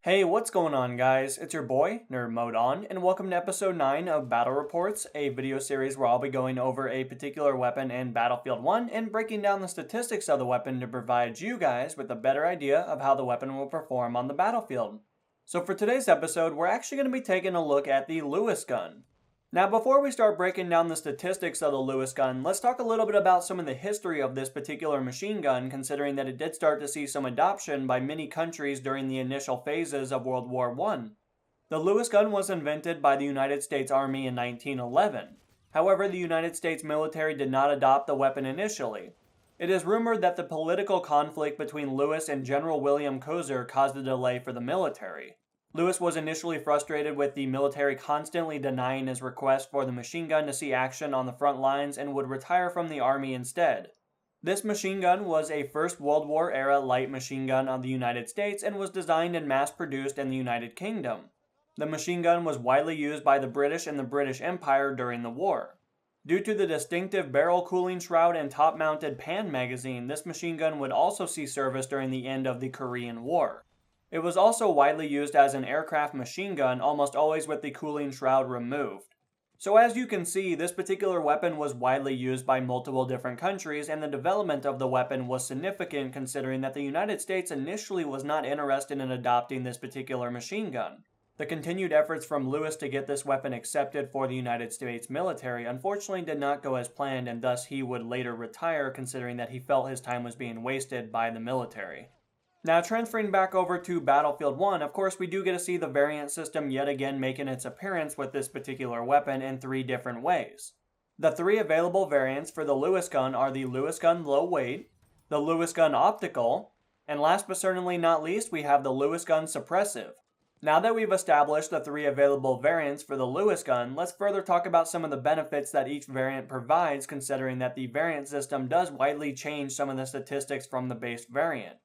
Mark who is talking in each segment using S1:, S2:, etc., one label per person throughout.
S1: Hey, what's going on, guys? It's your boy, Nerd Mode On, and welcome to episode 9 of Battle Reports, a video series where I'll be going over a particular weapon in Battlefield 1 and breaking down the statistics of the weapon to provide you guys with a better idea of how the weapon will perform on the battlefield. So for today's episode, we're actually going to be taking a look at the Lewis gun. Now, before we start breaking down the statistics of the Lewis gun, let's talk a little bit about some of the history of this particular machine gun, considering that it did start to see some adoption by many countries during the initial phases of World War I. The Lewis gun was invented by the United States Army in 1911. However, the United States military did not adopt the weapon initially. It is rumored that the political conflict between Lewis and General William Kozer caused a delay for the military. Lewis was initially frustrated with the military constantly denying his request for the machine gun to see action on the front lines and would retire from the army instead. This machine gun was a First World War era light machine gun of the United States and was designed and mass-produced in the United Kingdom. The machine gun was widely used by the British and the British Empire during the war. Due to the distinctive barrel cooling shroud and top-mounted pan magazine, this machine gun would also see service during the end of the Korean War. It was also widely used as an aircraft machine gun, almost always with the cooling shroud removed. So as you can see, this particular weapon was widely used by multiple different countries, and the development of the weapon was significant considering that the United States initially was not interested in adopting this particular machine gun. The continued efforts from Lewis to get this weapon accepted for the United States military unfortunately did not go as planned, and thus he would later retire considering that he felt his time was being wasted by the military. Now, transferring back over to Battlefield 1, of course we do get to see the variant system yet again making its appearance with this particular weapon in 3 different ways. The 3 available variants for the Lewis gun are the Lewis gun low weight, the Lewis gun optical, and last but certainly not least, we have the Lewis gun suppressive. Now that we've established the 3 available variants for the Lewis gun, let's further talk about some of the benefits that each variant provides, considering that the variant system does widely change some of the statistics from the base variant.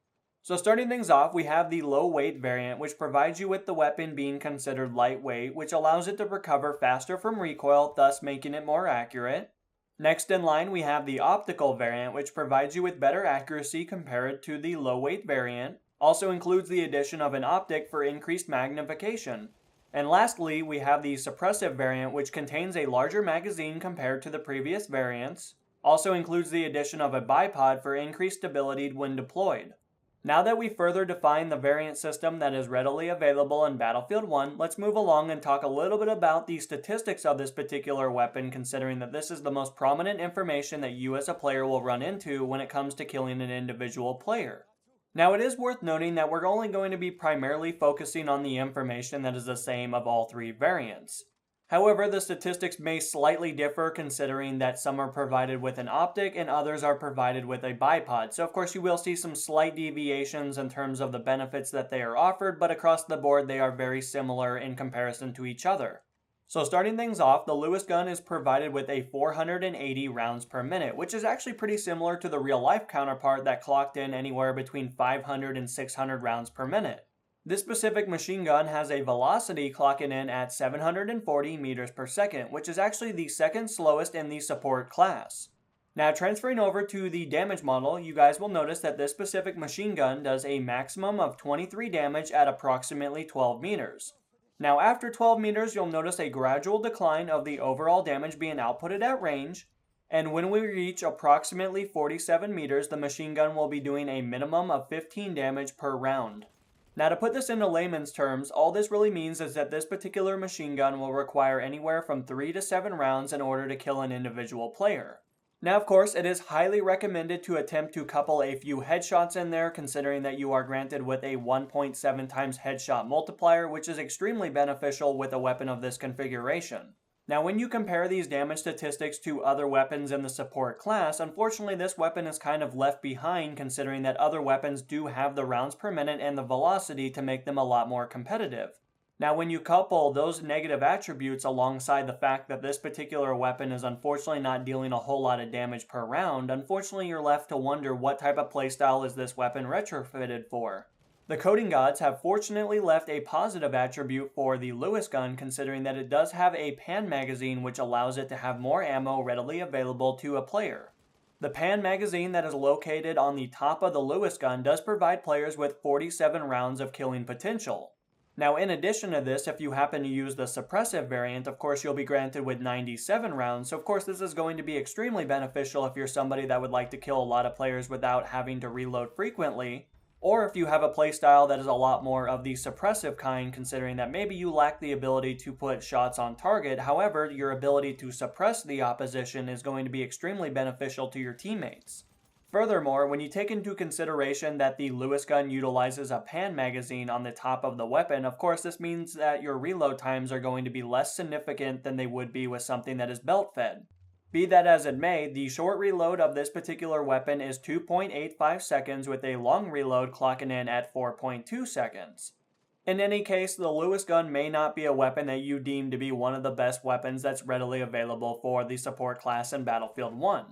S1: So starting things off, we have the low weight variant, which provides you with the weapon being considered lightweight, which allows it to recover faster from recoil, thus making it more accurate. Next in line, we have the optical variant, which provides you with better accuracy compared to the low weight variant. Also includes the addition of an optic for increased magnification. And lastly, we have the suppressive variant, which contains a larger magazine compared to the previous variants. Also includes the addition of a bipod for increased stability when deployed. Now that we further define the variant system that is readily available in Battlefield 1, let's move along and talk a little bit about the statistics of this particular weapon, considering that this is the most prominent information that you as a player will run into when it comes to killing an individual player. Now, it is worth noting that we're only going to be primarily focusing on the information that is the same of all 3 variants. However, the statistics may slightly differ considering that some are provided with an optic and others are provided with a bipod. So of course you will see some slight deviations in terms of the benefits that they are offered, but across the board they are very similar in comparison to each other. So starting things off, the Lewis gun is provided with a 480 rounds per minute, which is actually pretty similar to the real life counterpart that clocked in anywhere between 500 and 600 rounds per minute. This specific machine gun has a velocity clocking in at 740 meters per second, which is actually the second slowest in the support class. Now transferring over to the damage model, you guys will notice that this specific machine gun does a maximum of 23 damage at approximately 12 meters. Now after 12 meters, you'll notice a gradual decline of the overall damage being outputted at range, and when we reach approximately 47 meters, the machine gun will be doing a minimum of 15 damage per round. Now to put this into layman's terms, all this really means is that this particular machine gun will require anywhere from 3 to 7 rounds in order to kill an individual player. Now of course, it is highly recommended to attempt to couple a few headshots in there, considering that you are granted with a 1.7 times headshot multiplier, which is extremely beneficial with a weapon of this configuration. Now when you compare these damage statistics to other weapons in the support class, unfortunately this weapon is kind of left behind considering that other weapons do have the rounds per minute and the velocity to make them a lot more competitive. Now when you couple those negative attributes alongside the fact that this particular weapon is unfortunately not dealing a whole lot of damage per round, unfortunately you're left to wonder what type of playstyle is this weapon retrofitted for. The coding gods have fortunately left a positive attribute for the Lewis gun, considering that it does have a pan magazine which allows it to have more ammo readily available to a player. The pan magazine that is located on the top of the Lewis gun does provide players with 47 rounds of killing potential. Now, in addition to this, if you happen to use the suppressive variant, of course you'll be granted with 97 rounds, so of course this is going to be extremely beneficial if you're somebody that would like to kill a lot of players without having to reload frequently, or if you have a playstyle that is a lot more of the suppressive kind, considering that maybe you lack the ability to put shots on target, however, your ability to suppress the opposition is going to be extremely beneficial to your teammates. Furthermore, when you take into consideration that the Lewis gun utilizes a pan magazine on the top of the weapon, of course this means that your reload times are going to be less significant than they would be with something that is belt fed. Be that as it may, the short reload of this particular weapon is 2.85 seconds with a long reload clocking in at 4.2 seconds. In any case, the Lewis gun may not be a weapon that you deem to be one of the best weapons that's readily available for the support class in Battlefield 1.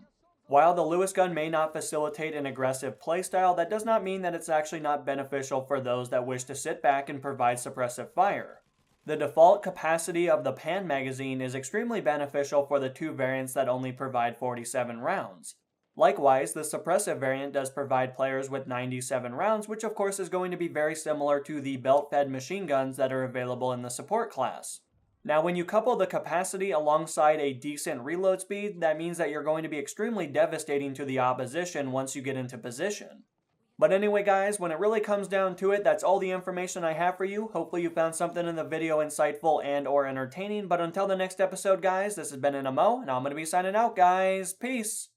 S1: While the Lewis gun may not facilitate an aggressive playstyle, that does not mean that it's actually not beneficial for those that wish to sit back and provide suppressive fire. The default capacity of the pan magazine is extremely beneficial for the two variants that only provide 47 rounds. Likewise, the suppressive variant does provide players with 97 rounds, which of course is going to be very similar to the belt-fed machine guns that are available in the support class. Now, when you couple the capacity alongside a decent reload speed, that means that you're going to be extremely devastating to the opposition once you get into position. But anyway guys, when it really comes down to it, that's all the information I have for you. Hopefully you found something in the video insightful and or entertaining. But until the next episode guys, this has been NMO, and I'm going to be signing out guys. Peace!